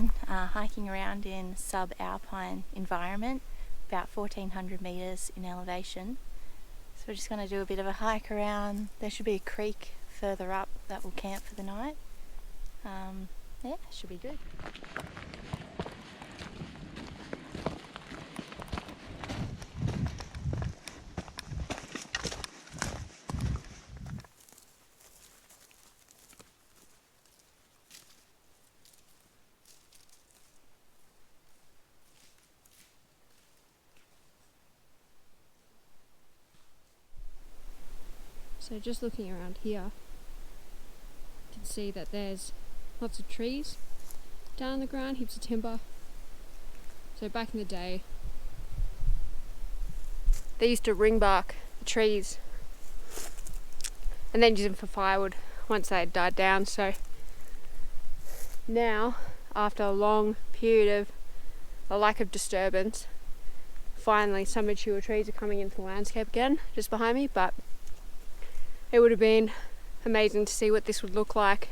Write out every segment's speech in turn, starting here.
again, hiking around in subalpine environment, about 1400 metres in elevation. So we're just going to do a bit of a hike around. There should be a creek further up that we'll camp for the night. Yeah, should be good. So just looking around here, you can see that there's lots of trees down on the ground, heaps of timber. So back in the day, they used to ring bark the trees and then use them for firewood once they had died down. So now, after a long period of a lack of disturbance, finally some mature trees are coming into the landscape again, just behind me. But it would have been amazing to see what this would look like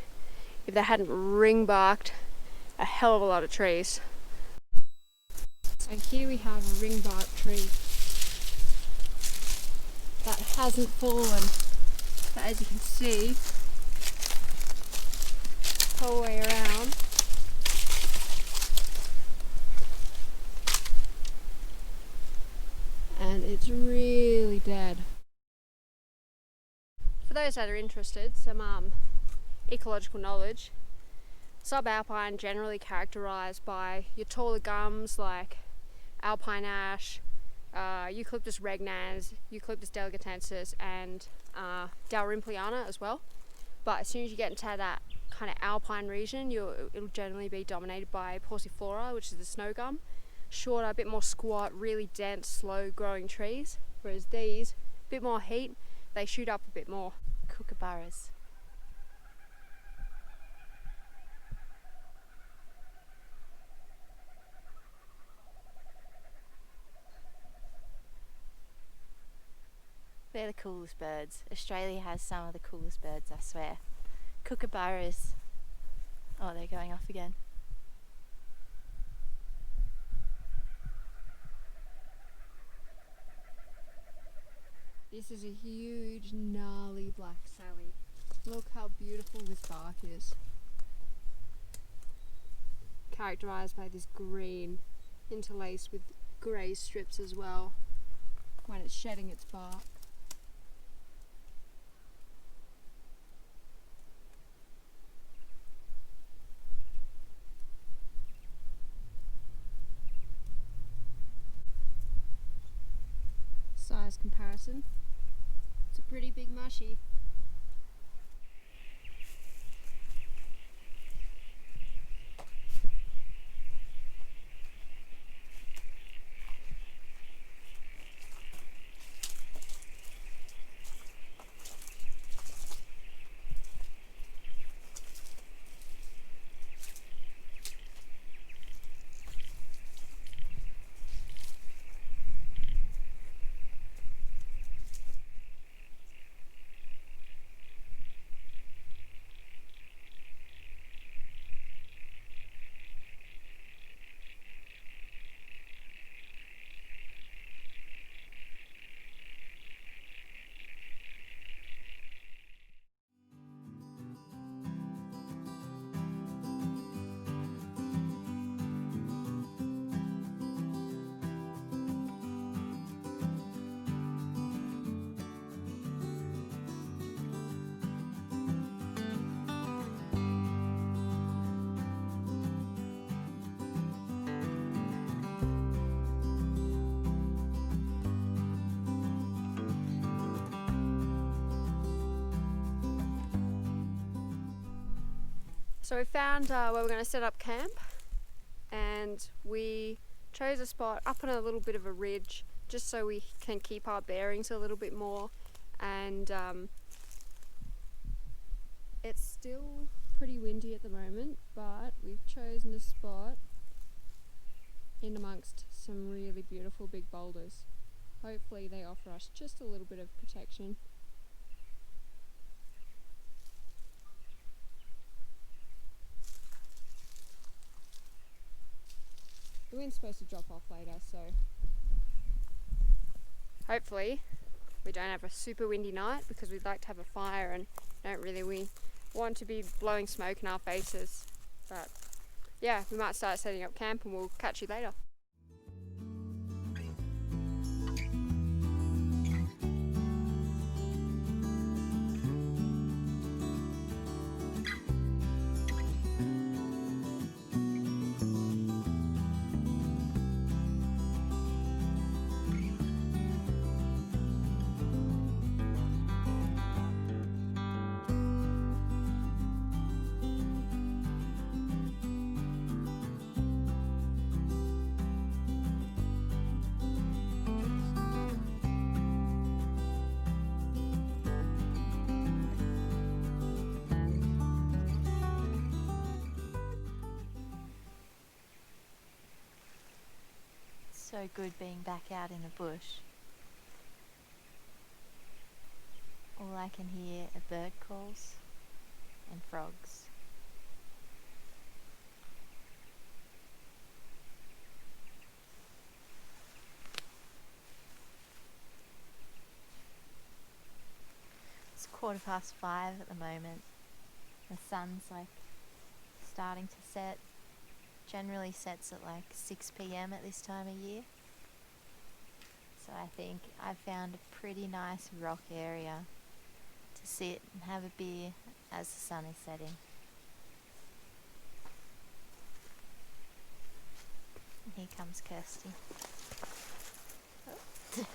if they hadn't ring-barked a hell of a lot of trees. So here we have a ring-bark tree that hasn't fallen. But as you can see, the whole way around, and it's really dead. For those that are interested, some ecological knowledge. Subalpine generally characterised by your taller gums like alpine ash, Eucalyptus regnans, Eucalyptus delegatensis, and Dalrympliana as well. But as soon as you get into that kind of alpine region, it'll generally be dominated by Pauciflora, which is the snow gum. Shorter, a bit more squat, really dense, slow-growing trees. Whereas these, a bit more heat, they shoot up a bit more. Kookaburras. They're the coolest birds. Australia has some of the coolest birds, I swear. Kookaburras. Oh, they're going off again. This is a huge, gnarly black Sally. Look how beautiful this bark is. Characterised by this green, interlaced with grey strips as well, when it's shedding its bark. Size comparison. It's a pretty big mushy. So we found where we're going to set up camp, and we chose a spot up on a little bit of a ridge just so we can keep our bearings a little bit more. And it's still pretty windy at the moment, but we've chosen a spot in amongst some really beautiful big boulders. Hopefully they offer us just a little bit of protection. the wind's supposed to drop off later, so hopefully we don't have a super windy night, because we'd like to have a fire and don't really want to be blowing smoke in our faces. But yeah, we might start setting up camp and we'll catch you later. So good being back out in the bush. All I can hear are bird calls and frogs. It's 5:15 at the moment. The sun's like starting to set. Generally sets at like 6 p.m. at this time of year. So I think I've found a pretty nice rock area to sit and have a beer as the sun is setting. And here comes Kirsty. Oh.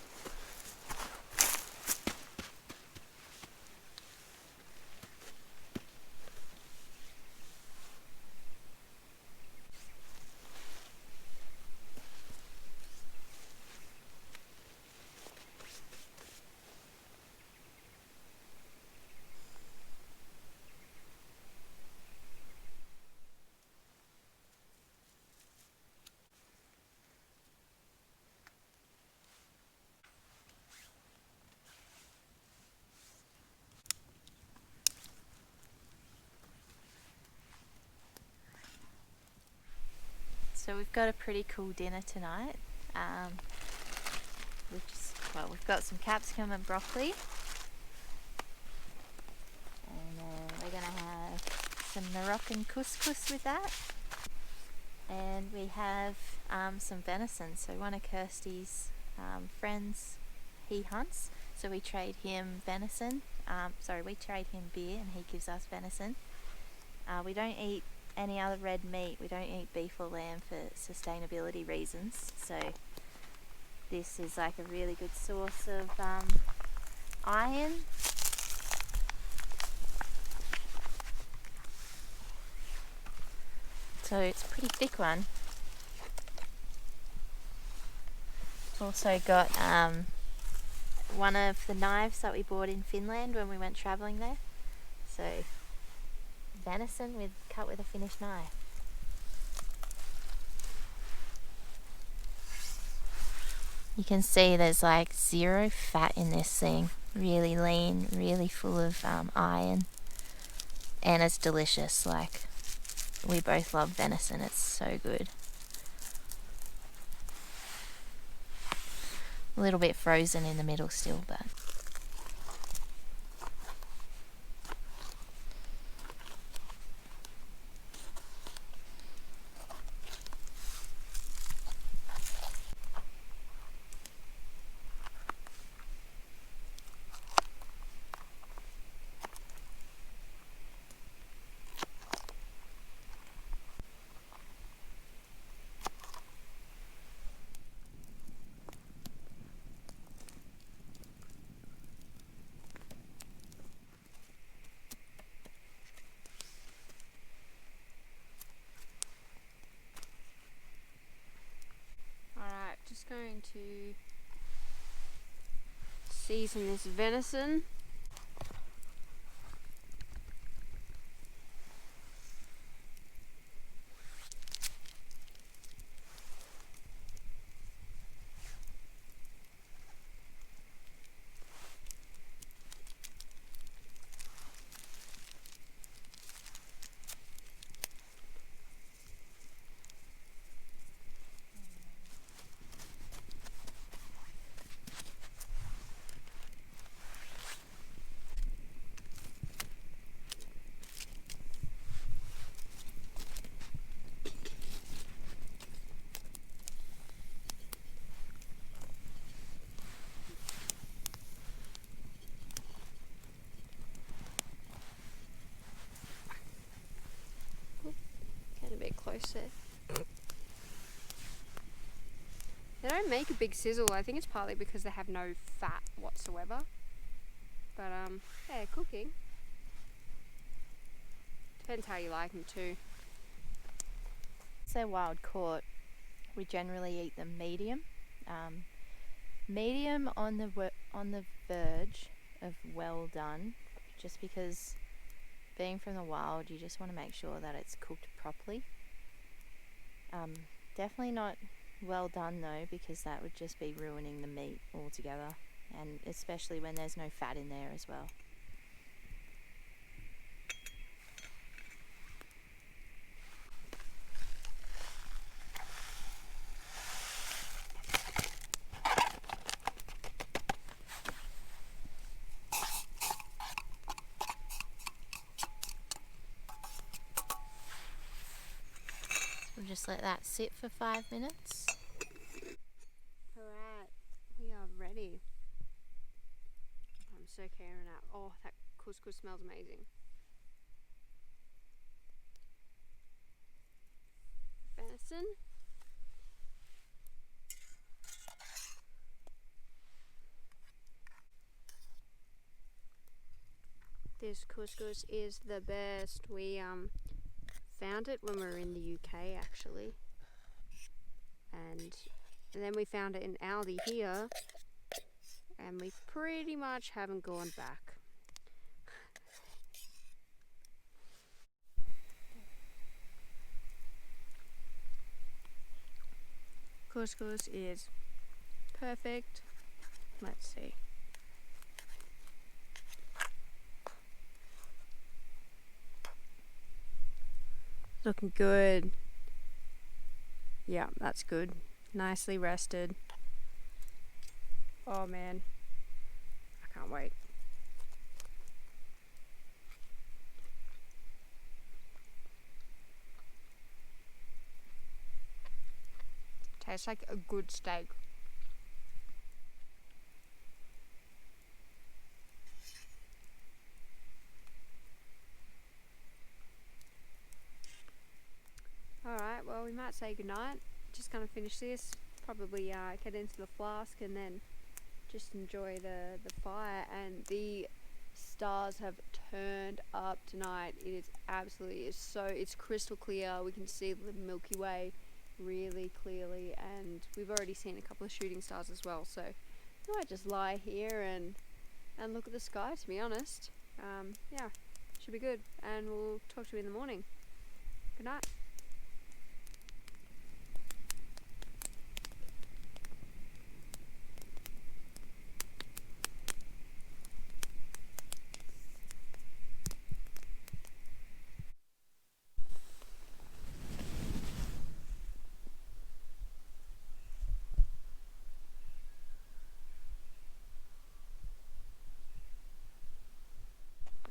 So we've got a pretty cool dinner tonight. We've got some capsicum and broccoli, and then we're going to have some Moroccan couscous with that, and we have some venison. So one of Kirsty's friends, he hunts, so we trade him venison. We trade him beer and he gives us venison. We don't eat any other red meat. We don't eat beef or lamb for sustainability reasons, so this is like a really good source of iron. So it's a pretty thick one. Also got one of the knives that we bought in Finland when we went travelling there. So venison cut with a Finnish knife. You can see there's like zero fat in this thing. Really lean, really full of iron, and it's delicious. Like, we both love venison. It's so good. A little bit frozen in the middle still, but Just going to season this venison. close. They don't make a big sizzle. I think it's partly because they have no fat whatsoever. But yeah, cooking. Depends how you like them too. So they're wild caught. We generally eat them medium. Medium on the verge of well done, just because being from the wild, you just want to make sure that it's cooked properly. Definitely not well done though, because that would just be ruining the meat altogether, and especially when there's no fat in there as well. We'll just let that sit for 5 minutes. Alright, we are ready. I'm so caring out. Oh, that couscous smells amazing. Venison. This couscous is the best. We found it when we were in the UK actually, and then we found it in Aldi here, and we pretty much haven't gone back. Couscous is perfect. Let's see. Looking good. Yeah, that's good. Nicely rested. Oh man, I can't wait. Tastes like a good steak. Alright, well we might say goodnight. Just gonna finish this, probably get into the flask and then just enjoy the fire. And the stars have turned up tonight. It is absolutely, it's crystal clear. We can see the Milky Way really clearly, and we've already seen a couple of shooting stars as well, so I might just lie here and look at the sky, to be honest. Yeah, should be good, and we'll talk to you in the morning. Good night.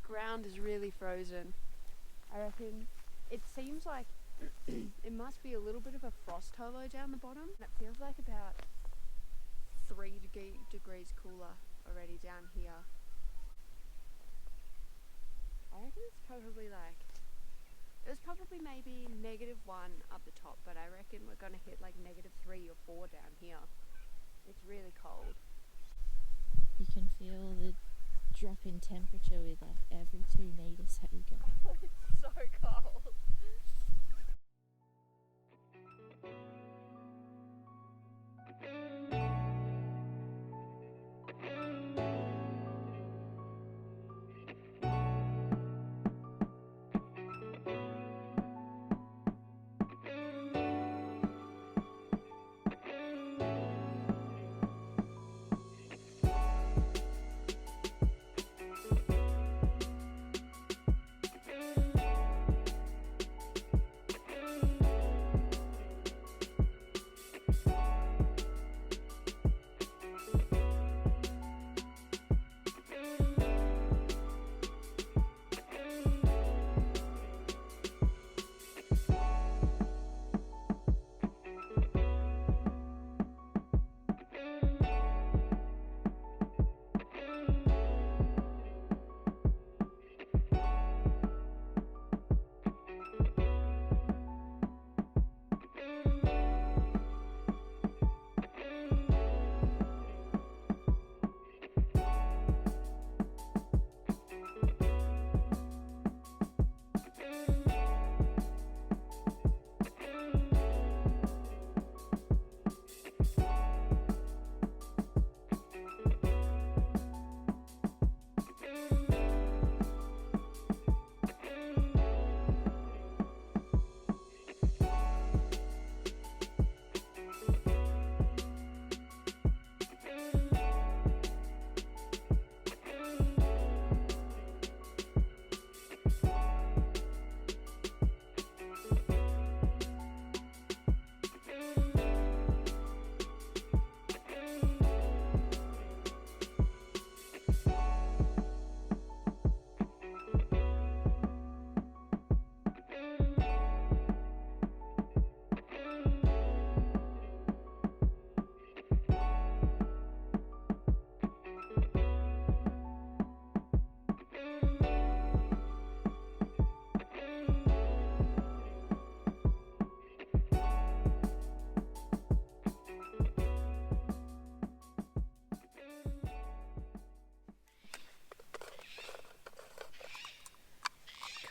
Ground is really frozen. I reckon it seems like it must be a little bit of a frost holo down the bottom. It feels like about 3 degrees cooler already down here. I reckon it's probably like, it was probably maybe -1 up the top, but I reckon we're gonna hit like -3 or 4 down here. It's really cold. You can feel the drop in temperature with like every 2 meters that you go. It's so cold.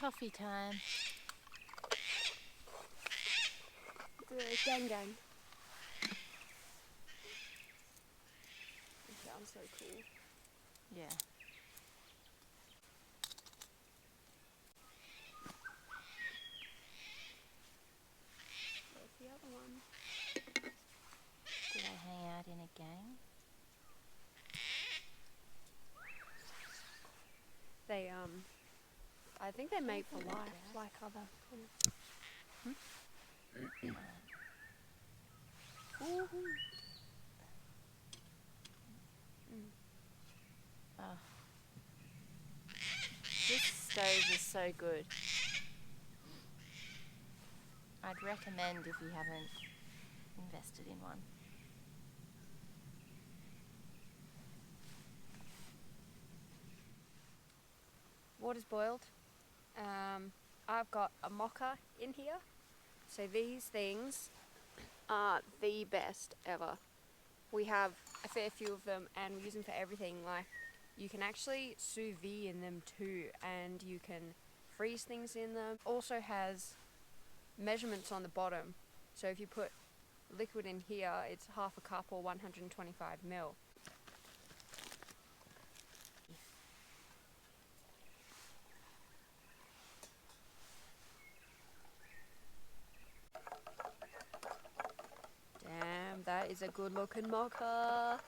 Coffee time. The gang gang. It sounds so cool. Yeah. There's the other one. Do they hang out in a gang? They I think they mate for life, like other. Oh. This stove is so good. I'd recommend if you haven't invested in one. Water's boiled. I've got a mocha in here. So these things are the best ever. We have a fair few of them and we use them for everything. Like you can actually sous vide in them too, and you can freeze things in them. Also has measurements on the bottom. So if you put liquid in here, it's half a cup or 125 ml. Damn, that is a good looking mocha.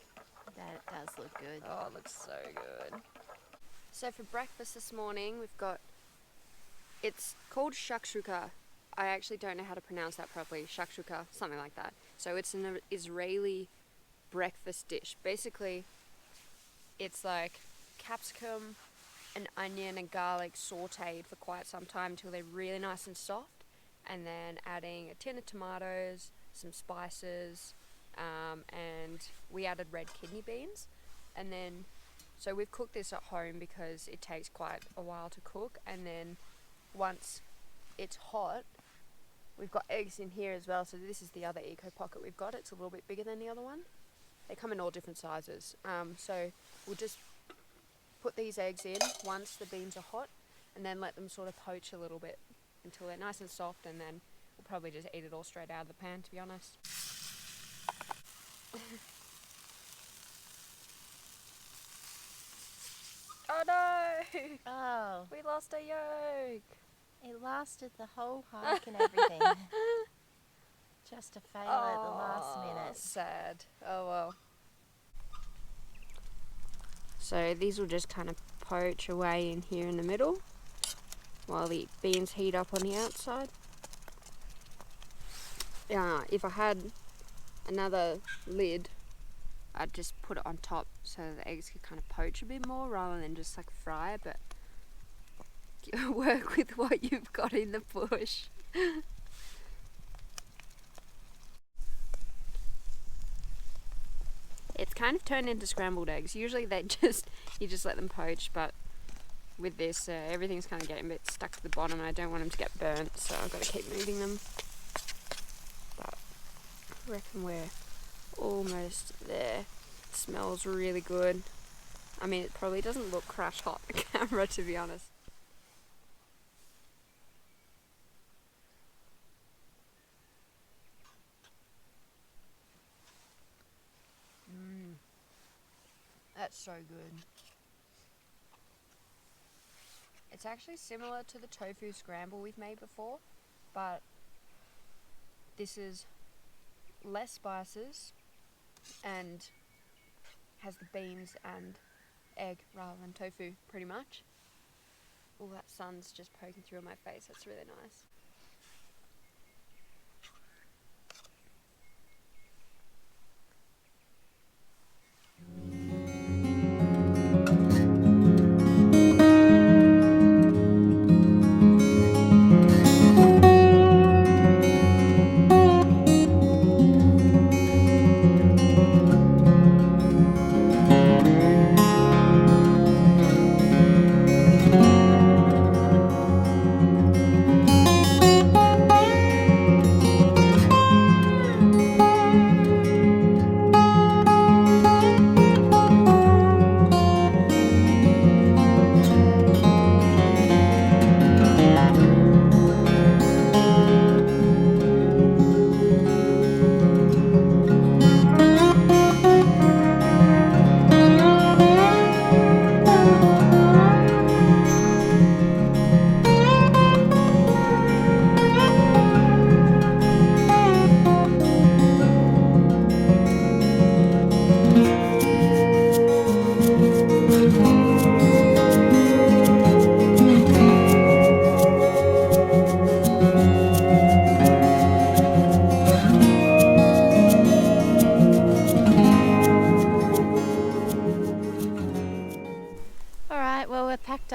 That does look good. Oh, it looks so good. So for breakfast this morning, we've got, it's called shakshuka. I actually don't know how to pronounce that properly. Shakshuka, something like that. So it's an Israeli breakfast dish. Basically, it's like capsicum, an onion and garlic sauteed for quite some time until they're really nice and soft. And then adding a tin of tomatoes, some spices, and we added red kidney beans. And then, so we've cooked this at home because it takes quite a while to cook. And then once it's hot, we've got eggs in here as well. So this is the other eco pocket we've got. It's a little bit bigger than the other one. They come in all different sizes. So we'll just put these eggs in once the beans are hot and then let them sort of poach a little bit until they're nice and soft, and then we'll probably just eat it all straight out of the pan, to be honest. Oh no! Oh, We lost a yolk! it lasted the whole hike and everything. Just to fail at the last minute. Sad. Oh well. So these will just kind of poach away in here in the middle while the beans heat up on the outside. If I had another lid, I'd just put it on top so the eggs could kind of poach a bit more rather than just like fry, but work with what you've got in the bush. It's kind of turned into scrambled eggs. Usually you just let them poach, but with this, everything's kind of getting a bit stuck to the bottom and I don't want them to get burnt, so I've got to keep moving them. But I reckon we're almost there. It smells really good. I mean, it probably doesn't look crash hot on camera, to be honest. That's so good. It's actually similar to the tofu scramble we've made before, but this is less spices and has the beans and egg rather than tofu, pretty much. All that sun's just poking through on my face. That's really nice.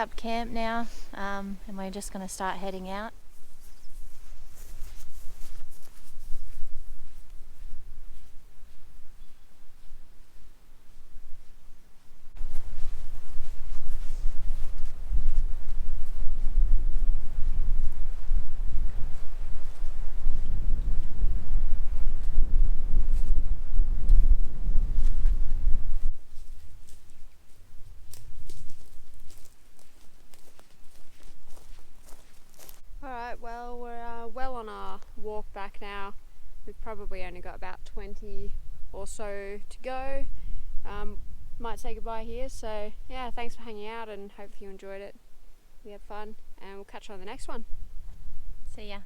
up camp now, and we're just going to start heading out. Alright, well, we're well on our walk back now. We've probably only got about 20 or so to go. Might say goodbye here, so yeah, thanks for hanging out and hope you enjoyed it. We had fun, and we'll catch you on the next one. See ya.